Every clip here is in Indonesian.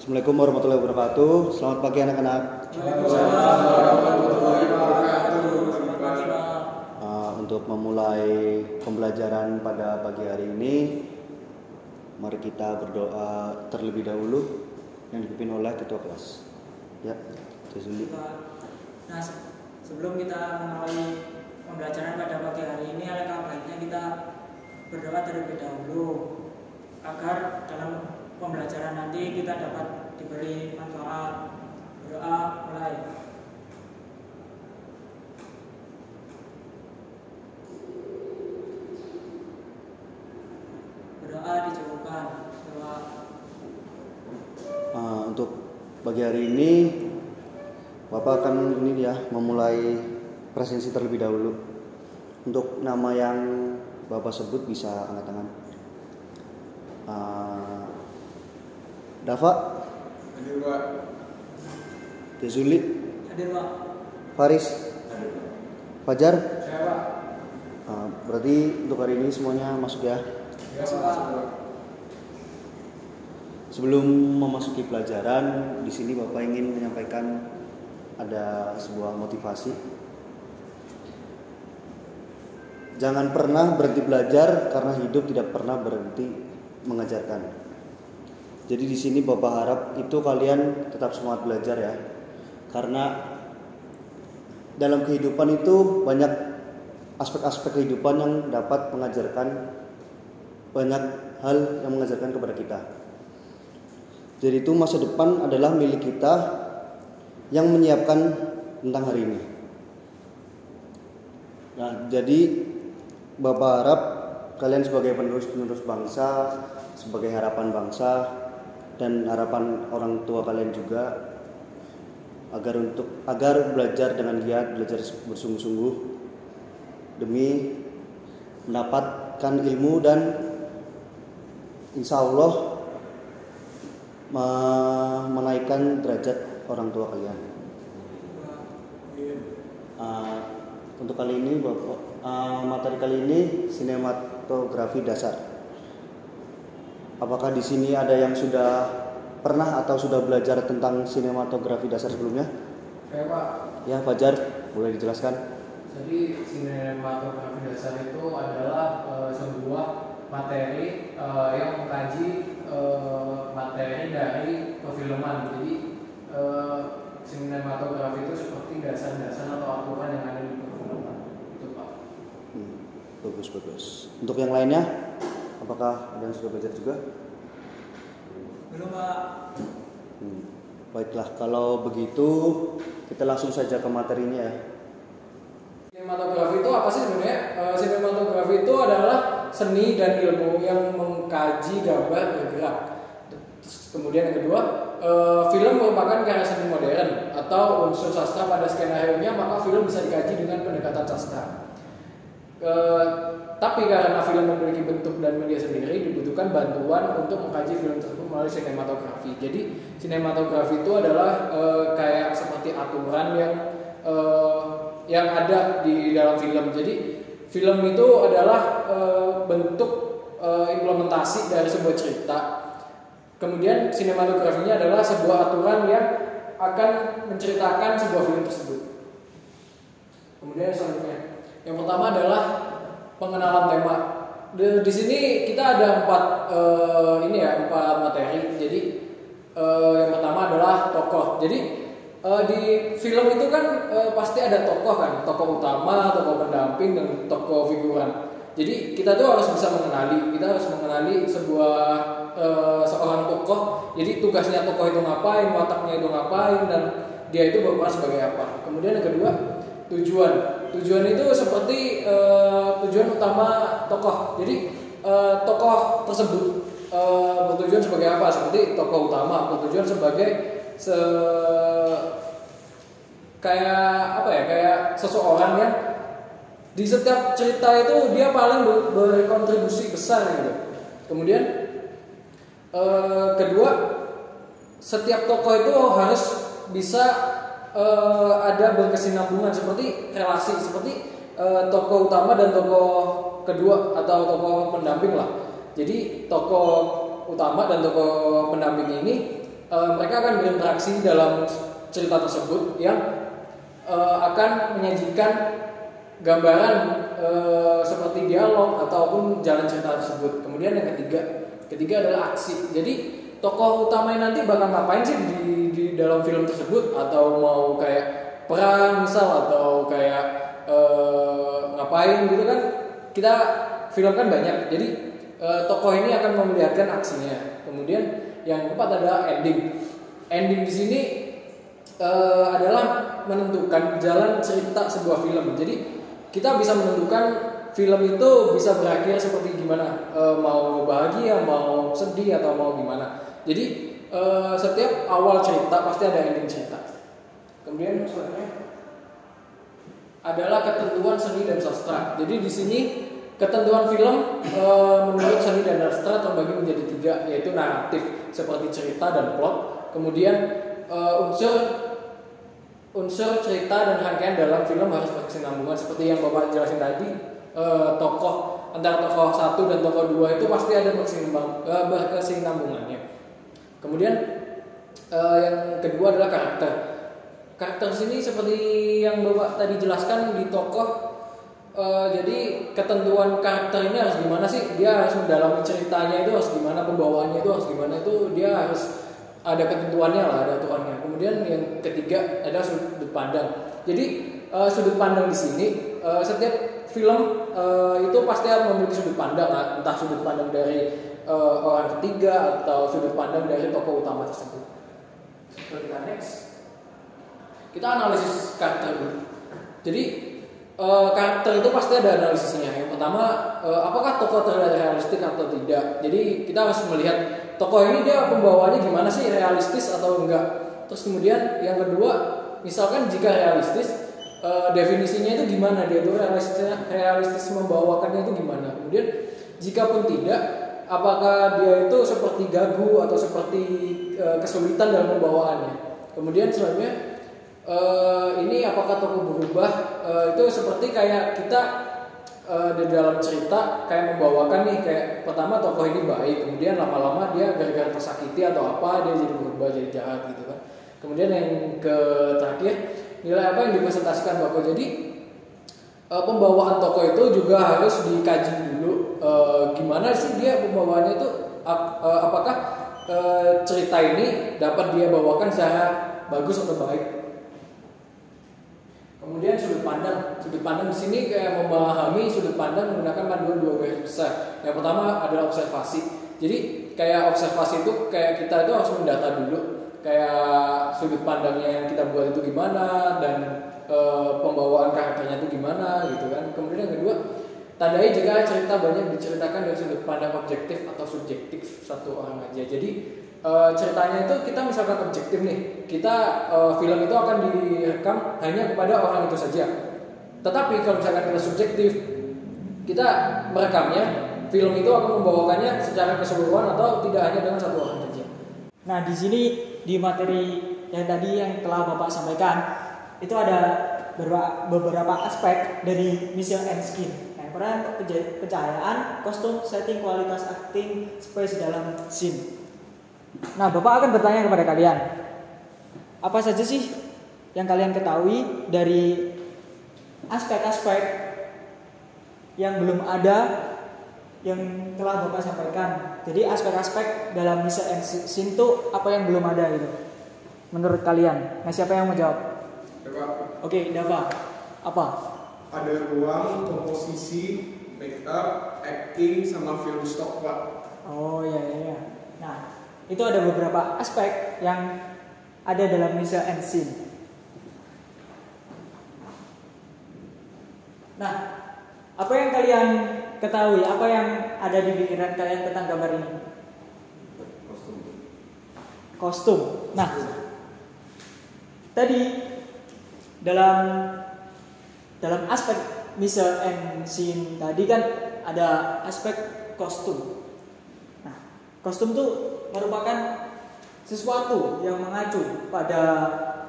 Assalamualaikum warahmatullahi wabarakatuh. Selamat pagi anak-anak. Untuk memulai pembelajaran pada pagi hari ini, mari kita berdoa terlebih dahulu yang dipimpin oleh ketua kelas. Ya, Jazuli. Nah, sebelum kita mengawali pembelajaran pada pagi hari ini, alangkah baiknya kita berdoa terlebih dahulu agar dalam pembelajaran nanti kita dapat diberi manfaat. Berdoa mulai. Berdoa dijauhkan. Doa. Untuk pagi hari ini, Bapak akan memulai presensi terlebih dahulu. Untuk nama yang Bapak sebut bisa angkat tangan. Dava, Hadir Pak. Jazuli, Hadir Pak. Faris, Fajar. Saya Pak. Berarti untuk hari ini semuanya masuk ya. Ya Pak. Sebelum memasuki pelajaran, di sini Bapak ingin menyampaikan ada sebuah motivasi. Jangan pernah berhenti belajar karena hidup tidak pernah berhenti mengajarkan. Jadi di sini Bapak harap itu kalian tetap semangat belajar ya. Karena dalam kehidupan itu banyak aspek-aspek kehidupan yang dapat mengajarkan banyak hal yang mengajarkan kepada kita. Jadi itu masa depan adalah milik kita yang menyiapkan tentang hari ini. Nah, jadi Bapak harap kalian sebagai penerus bangsa, sebagai harapan bangsa dan harapan orang tua kalian juga agar belajar dengan giat, belajar bersungguh-sungguh demi mendapatkan ilmu dan insya Allah menaikkan derajat orang tua kalian. Untuk kali ini materi kali ini sinematografi dasar. Apakah di sini ada yang sudah pernah atau sudah belajar tentang sinematografi dasar sebelumnya? Saya Pak. Ya, Fajar, boleh dijelaskan? Jadi sinematografi dasar itu adalah sebuah materi yang mengkaji materi dari perfilman. Jadi sinematografi itu seperti dasar-dasar atau aturan yang ada di perfilman. Itu Pak. Bagus. Untuk yang lainnya, apakah ada yang sudah belajar juga? Belum Pak. Baiklah, kalau begitu kita langsung saja ke materinya ya. Sinematografi itu apa sih sebenarnya? Sinematografi itu adalah seni dan ilmu yang mengkaji gambar bergerak. Kemudian yang kedua, film merupakan karya seni modern atau unsur sastra pada skenario-nya, maka film bisa dikaji dengan pendekatan sastra. Tapi karena film memiliki bentuk dan media sendiri, dibutuhkan bantuan untuk mengkaji film tersebut melalui sinematografi. Jadi sinematografi itu adalah kayak seperti aturan yang ada di dalam film. Jadi film itu adalah bentuk implementasi dari sebuah cerita. Kemudian sinematografinya adalah sebuah aturan yang akan menceritakan sebuah film tersebut. Kemudian selanjutnya, yang pertama adalah pengenalan tema. Di sini kita ada empat materi. Jadi yang pertama adalah tokoh. Jadi di film itu kan pasti ada tokoh kan, tokoh utama, tokoh pendamping, dan tokoh figuran. Jadi kita tuh harus bisa mengenali seorang tokoh. Jadi tugasnya tokoh itu ngapain, wataknya itu ngapain, dan dia itu berperan sebagai apa. Kemudian yang kedua, tujuan itu seperti tujuan utama tokoh. Jadi tokoh tersebut bertujuan sebagai apa? Seperti tokoh utama bertujuan sebagai kayak seseorang yang di setiap cerita itu dia paling berkontribusi besar gitu. Kemudian kedua, setiap tokoh itu harus bisa ada berkesinambungan, seperti relasi, seperti tokoh utama dan tokoh kedua atau tokoh pendamping lah. Jadi tokoh utama dan tokoh pendamping ini mereka akan berinteraksi dalam cerita tersebut yang akan menyajikan gambaran seperti dialog ataupun jalan cerita tersebut. Kemudian yang ketiga adalah aksi. Jadi tokoh utamanya nanti bakal ngapain sih di dalam film tersebut, atau mau kayak perang misal, atau kayak ngapain gitu kan. Kita film kan banyak. Jadi tokoh ini akan memperlihatkan aksinya. Kemudian yang keempat adalah ending. Ending di sini adalah menentukan jalan cerita sebuah film. Jadi kita bisa menentukan film itu bisa berakhir seperti gimana, mau bahagia, mau sedih, atau mau gimana. Jadi setiap awal cerita pasti ada ending cerita. Kemudian selanjutnya adalah ketentuan seni dan sastra. Jadi di sini ketentuan film menurut seni dan sastra terbagi menjadi 3, yaitu naratif seperti cerita dan plot. Kemudian unsur cerita dan rangkaian dalam film harus berkesinambungan, seperti yang Bapak jelasin tadi. Tokoh antara tokoh 1 dan tokoh 2 itu pasti ada berkesinambungannya. Kemudian yang kedua adalah karakter. Karakter sini seperti yang Bapak tadi jelaskan di tokoh. Jadi ketentuan karakter ini harus gimana sih? Dia harus mendalami ceritanya itu harus gimana, pembawaannya itu harus gimana, itu dia harus ada ketentuannya lah, ada aturannya. Kemudian yang ketiga adalah sudut pandang. Jadi sudut pandang di sini setiap film itu pasti harus memiliki sudut pandang, entah sudut pandang dari orang ketiga atau sudut pandang dari tokoh utama tersebut. Kita next, kita analisis karakter dulu. Jadi karakter itu pasti ada analisisnya. Yang pertama, apakah tokoh terlihat realistik atau tidak. Jadi kita harus melihat tokoh ini dia pembawaannya gimana sih, realistis atau enggak. Terus kemudian yang kedua, misalkan jika realistis, definisinya itu gimana, dia itu realistis membawakannya itu gimana. Kemudian jika pun tidak, apakah dia itu seperti gagu atau seperti kesulitan dalam pembawaannya. Kemudian selanjutnya ini apakah tokoh berubah, itu seperti kayak kita di dalam cerita kayak membawakan nih, kayak pertama tokoh ini baik, kemudian lama-lama dia gara-gara tersakiti atau apa dia jadi berubah jadi jahat gitu kan. Kemudian yang terakhir, nilai apa yang dipresentasikan Bapak. Jadi pembawaan tokoh itu juga harus dikaji dulu, gimana sih dia pembawaannya itu, apakah cerita ini dapat dia bawakan secara bagus atau baik. Kemudian sudut pandang di sini kayak memahami sudut pandang menggunakan panduan 2 garis besar. Yang pertama adalah observasi. Jadi kayak observasi itu kayak kita itu harus mendata dulu, kayak sudut pandangnya yang kita buat itu gimana, dan pembawaan karakternya itu gimana gitu kan. Kemudian yang kedua, tandai jika cerita banyak diceritakan dari sudut pandang objektif atau subjektif satu orang aja. Jadi ceritanya itu kita misalkan objektif nih, kita film itu akan direkam hanya kepada orang itu saja. Tetapi kalau misalkan kita subjektif, kita merekamnya, film itu akan membawakannya secara keseluruhan atau tidak hanya dengan satu orang saja. Nah, di sini di materi yang tadi yang telah Bapak sampaikan, itu ada beberapa aspek dari visual and skin. Nah, peran pencahayaan, kostum, setting, kualitas acting, space dalam scene. Nah, Bapak akan bertanya kepada kalian, apa saja sih yang kalian ketahui dari aspek-aspek yang belum ada yang telah Bapak sampaikan. Jadi aspek-aspek dalam visual and scene itu apa yang belum ada gitu menurut kalian? Nah, siapa yang mau jawab? Oke, Dava. Apa? Ada ruang, komposisi, make up, acting, sama film stock, Pak. Oh iya. Nah, itu ada beberapa aspek yang ada dalam visual and scene. Nah, apa yang kalian ketahui? Apa yang ada di pikiran kalian tentang gambar ini? Kostum. Nah, tadi dalam aspek visual and scene tadi kan ada aspek kostum. Nah, kostum itu merupakan sesuatu yang mengacu pada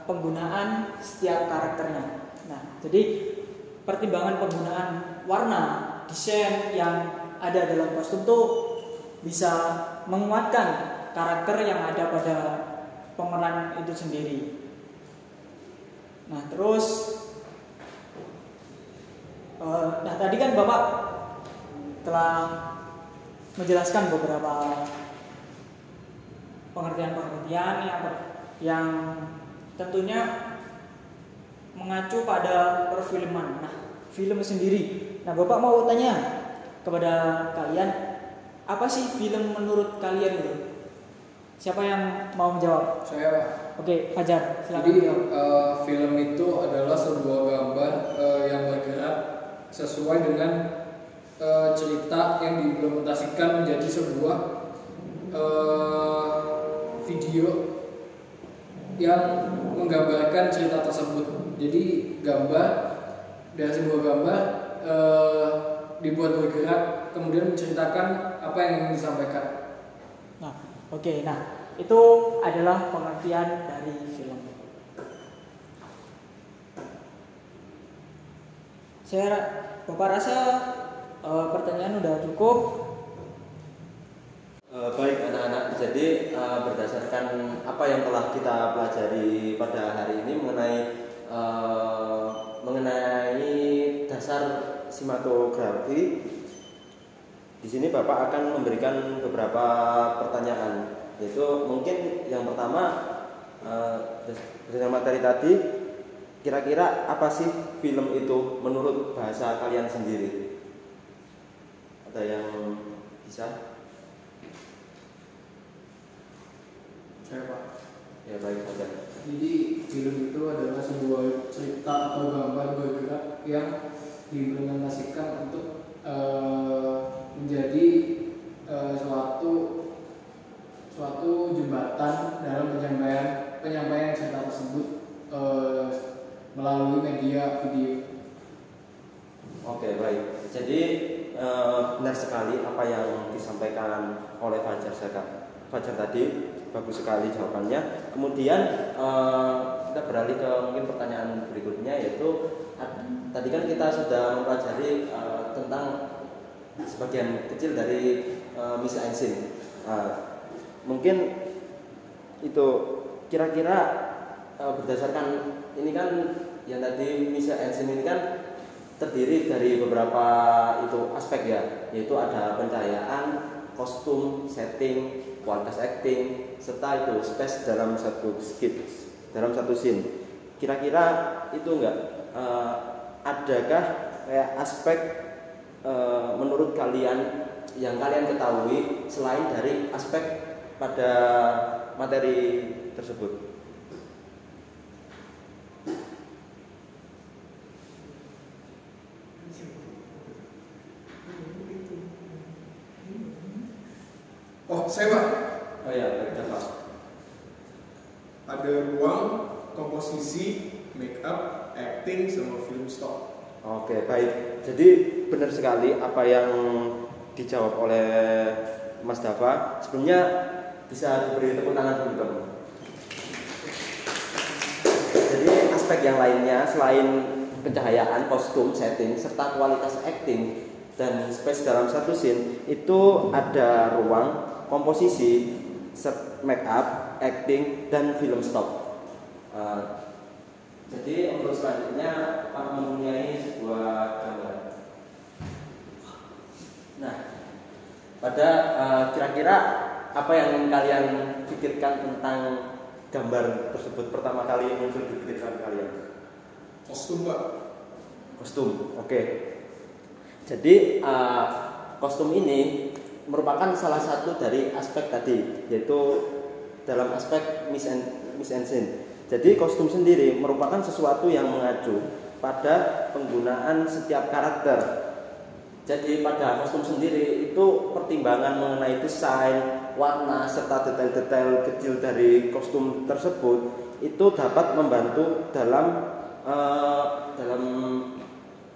penggunaan setiap karakternya. Nah, jadi pertimbangan penggunaan warna, desain yang ada dalam kostum itu bisa menguatkan karakter yang ada pada pemeran itu sendiri. Nah terus, nah tadi kan Bapak telah menjelaskan beberapa pengertian-pengertian yang tentunya mengacu pada perfilman. Nah, film sendiri. Nah, Bapak mau tanya kepada kalian, apa sih film menurut kalian itu? Siapa yang mau menjawab? Saya, Pak. Oke, Fajar, silakan. Jadi film itu adalah sebuah gambar yang bergerak sesuai dengan cerita yang diimplementasikan menjadi sebuah video yang menggambarkan cerita tersebut. Jadi gambar dari sebuah gambar dibuat bergerak, kemudian menceritakan apa yang ingin disampaikan. Nah, oke. Nah, itu adalah pengertian dari film. Bapak rasa pertanyaan udah cukup. Baik anak-anak, jadi berdasarkan apa yang telah kita pelajari pada hari ini mengenai dasar sinematografi, di sini Bapak akan memberikan beberapa pertanyaan, yaitu mungkin yang pertama berdasarkan materi tadi, kira-kira apa sih film itu menurut bahasa kalian sendiri? Ada yang bisa? Saya, Pak. Ya baik saja. Jadi film itu adalah sebuah cerita atau gambar bergerak yang diimplementasikan untuk menjadi suatu jembatan dalam penyampaian cerita tersebut melalui media video. Oke baik. Jadi benar sekali apa yang disampaikan oleh Fajar tadi. Bagus sekali jawabannya. Kemudian kita beralih ke mungkin pertanyaan berikutnya, yaitu tadi kan kita sudah mempelajari tentang sebagian kecil dari mise en scène. Mungkin itu kira-kira berdasarkan ini kan yang tadi mise en scène ini kan terdiri dari beberapa itu aspek ya, yaitu ada pencahayaan, kostum, setting, kualitas acting, serta itu space dalam satu scene. Kira-kira itu enggak adakah kayak aspek menurut kalian yang kalian ketahui selain dari aspek pada materi tersebut? Oh, saya Pak. Oh ya, baik Pak. Ada ruang, komposisi, make up, acting, sama film stock. Oke, baik. Jadi benar sekali apa yang dijawab oleh Mas Dava. Sebelumnya bisa diberi tepuk tangan dulu dong. Jadi aspek yang lainnya selain pencahayaan, kostum, setting, serta kualitas acting dan space dalam satu scene itu ada ruang, komposisi, make up, acting, dan film stop. Jadi untuk selanjutnya akan mempunyai sebuah gambar. Nah, pada kira-kira apa yang kalian pikirkan tentang gambar tersebut pertama kali muncul di pikiran kalian? Kostum Pak. Kostum, oke. Jadi kostum ini merupakan salah satu dari aspek tadi, yaitu dalam aspek mise en scène. Jadi kostum sendiri merupakan sesuatu yang mengacu pada penggunaan setiap karakter. Jadi pada kostum sendiri itu pertimbangan mengenai desain, warna, serta detail-detail kecil dari kostum tersebut itu dapat membantu dalam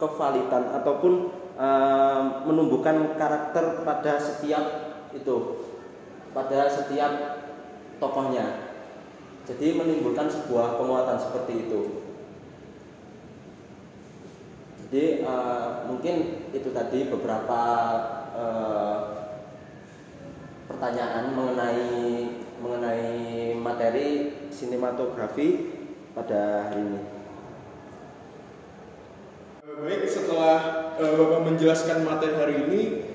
kevalitan ataupun menumbuhkan karakter pada setiap tokohnya. Jadi menimbulkan sebuah penguatan seperti itu. Jadi mungkin itu tadi beberapa pertanyaan mengenai materi sinematografi pada hari ini. Baik, setelah Bapak menjelaskan materi hari ini,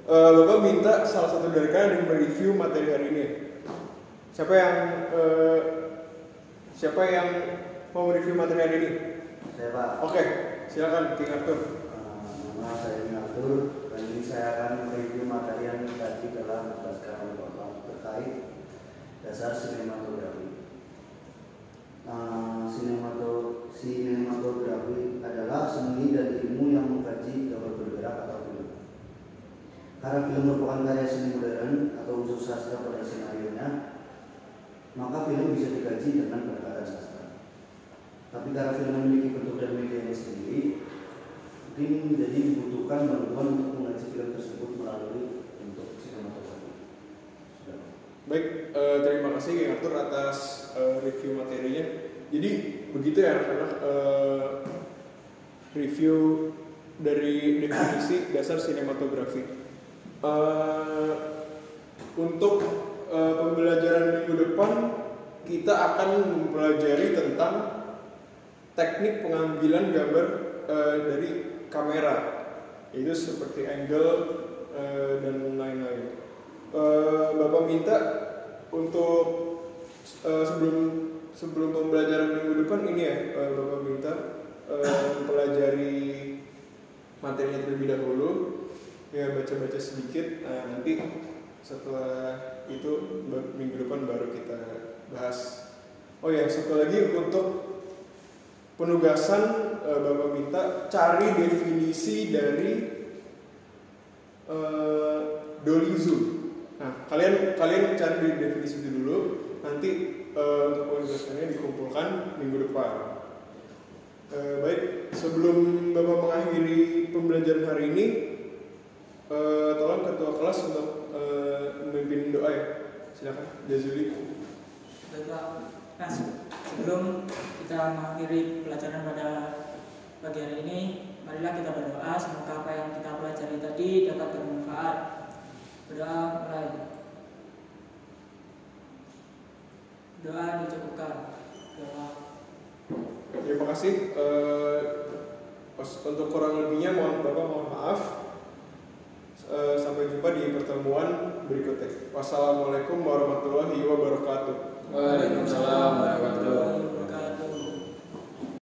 Bapak minta salah satu dari kalian yang mereview materi hari ini. Siapa yang mau mereview materi hari ini? Saya Pak. Oke, silakan King Arthur. Nama saya King Arthur. Kali ini saya akan mereview materi yang tadi telah dijelaskan oleh Bapak terkait dasar sinematografi. Sinematografi adalah seni dan ilmu yang mengkaji gambar bergerak atau film. Karena film merupakan karya seni modern atau unsur sastra pada senarionya, maka film bisa dikaji dengan pendekatan sastra. Tapi karena film memiliki bentuk dan medianya sendiri, mungkin jadi dibutuhkan bantuan untuk mengaji film tersebut melalui bentuk sinematografi. Baik, terima kasih King Arthur atas review materinya. Jadi begitu ya anak-anak, review dari definisi dasar sinematografi. Untuk pembelajaran minggu depan kita akan mempelajari tentang teknik pengambilan gambar dari kamera, itu seperti angle dan lain-lain. Bapak minta untuk sebelum pembelajaran minggu depan ini ya, Bapak minta mempelajari materinya terlebih dahulu, ya baca-baca sedikit. Nanti setelah itu minggu depan baru kita bahas. Oh ya, satu lagi untuk penugasan, Bapak minta cari definisi dari dolly zoom. Nah, kalian cari definisi itu dulu. Nanti untuk penugasannya dikumpulkan minggu depan. Baik, sebelum Bapak mengakhiri pembelajaran hari ini, tolong ketua kelas untuk memimpin doa ya. Silakan, Jazuli. Baiklah, nah sebelum kita mengakhiri pelajaran pada pagi hari ini, marilah kita berdoa semoga apa yang kita pelajari tadi dapat bermanfaat. Berdoa mulai. Doa dicukupkan. Doa. Terima kasih. Untuk kurang lebihnya mohon maaf. Sampai jumpa di pertemuan berikutnya. Wassalamualaikum warahmatullahi wabarakatuh. Waalaikumsalam warahmatullahi wabarakatuh.